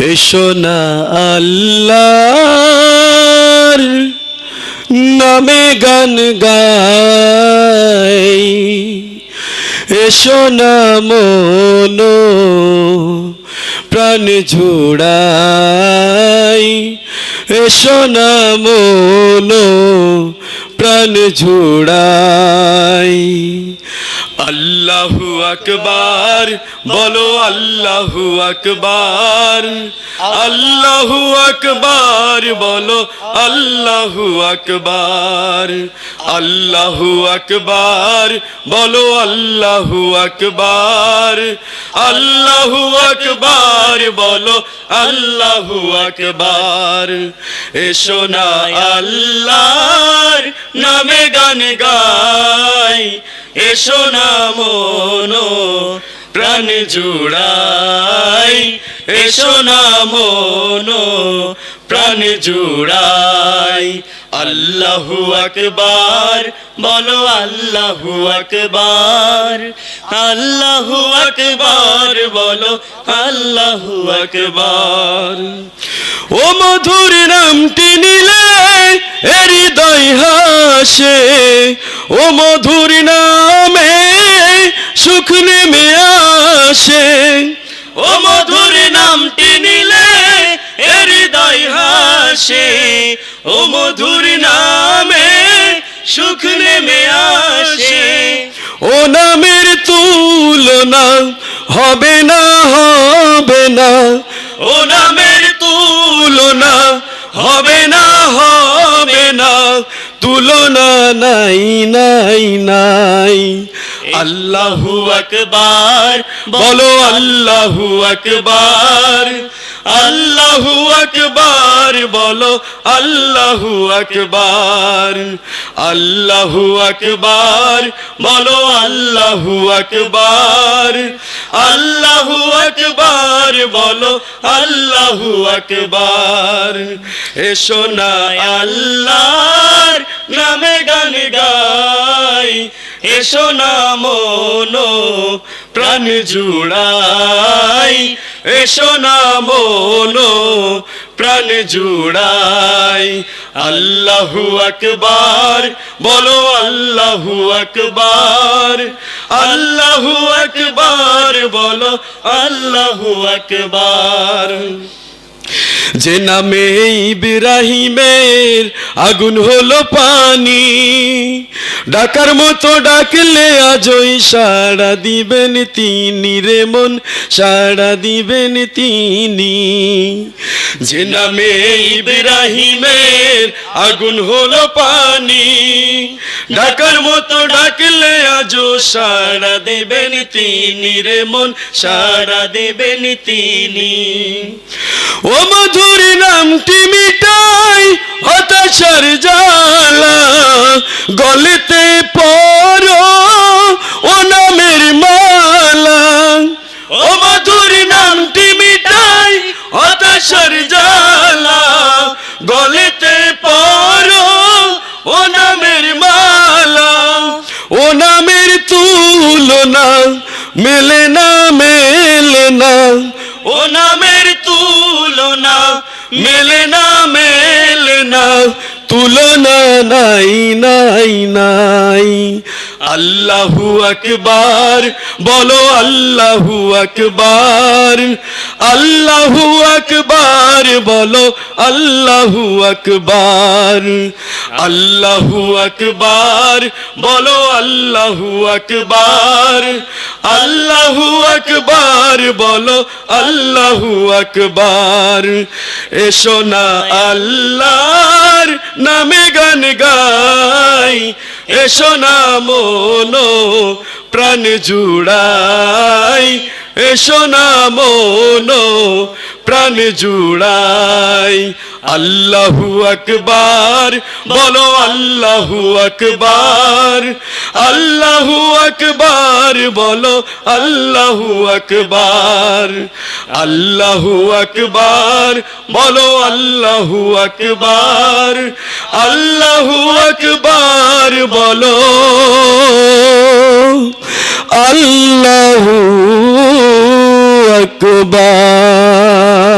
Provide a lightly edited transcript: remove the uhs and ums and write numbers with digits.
এসো না আল্লাহর নামে গান গাই, এসো না মন প্রাণ জুড়াই, এসো না মন প্রাণ জুড়াই। আল্লাহু আকবার বলো, আল্লাহু আকবার, আল্লাহু আকবার বলো, আল্লাহু আকবার, আল্লাহু আকবার বলো, আল্লাহু আকবার, আল্লাহু আকবার বলো, আল্লাহু আকবার। এসো না আল্লাহর নামে গান গাই, এসো না মন প্রাণ জুড়াই, এসো না মন প্রাণ জুড়াই। আল্লাহু আকবার বলো, আল্লাহু আকবার, আল্লাহু আকবার বলো, আল্লাহু আকবার। ও মধুর নামটি নিলে হৃদয় হাসে, ও মধুর নামে সুখ নেমে আসে, ও মধুর নামটি নিলে হৃদয় হাসে, ও মধুর নামে সুখ নেমে আসে। ও নামের তুলনা হবে না, হবে না, ও নামের তুলনা হবে না, হবে না, তুলনা নাই নাই নাই। আল্লাহু আকবার বলো, আল্লাহু আকবার, আল্লাহু আকবার বলো, আল্লাহু আকবার, আল্লাহু আকবার বলো, আল্লাহু আকবার, আল্লাহু আকবার বলো, আল্লাহু আকবার। এসো না আল্লাহর নামে গান গাই, এসো না মন প্রাণ জুড়াই, এসো না মন প্রাণ জুড়াই। আল্লাহু আকবার বলো, আল্লাহু আকবার, আল্লাহু আকবার বলো, আল্লাহু আকবার। যে নামে ইব্রাহিমের আগুন হলো পানি, ডাকার মতো ডাকলে আজই সাড়া দিবেন তিনি রে মন, সাড়া দিবেন তিনি। যে নামে ইব্রাহিমের আগুন হলো পানি, ডাকার মতো ডাকলে আজও সাড়া দেবেন তিনি রে মন, সাড়া দেবেন তিনি। ও মধুর নামটি মিটাই হতাশার জ্বালা, গলেতে পরো ও নামের মালা। ও মধুর নামটি মিটাই হতাশার জ্বালা, গলেতে পরো ও নামের মালা। ও নামের তুলনা মেলে না, মেলে না, ও নামের তুলনা মেলে না, মেলে না, তুলনা নাই নাই নাই। আল্লাহু আকবার বলো, আল্লাহু আকবার, আল্লাহু আকবার বলো, আল্লাহু আকবার, আল্লাহু আকবার বলো, আল্লাহু আকবার, আল্লাহু আকবার বলো, আল্লাহু আকবার। এসো না আল্লাহর নামে গান গাই, এসো না মন প্রাণ জুড়াই, এসো না মন প্রাণ জুড়াই। আল্লাহু আকবার বলো, আল্লাহু আকবার, আল্লাহু আকবার বলো, আল্লাহু আকবার, আল্লাহু আকবার বলো, আল্লাহু আকবার, আল্লাহু আকবার বলো, আল্লাহু আকবার।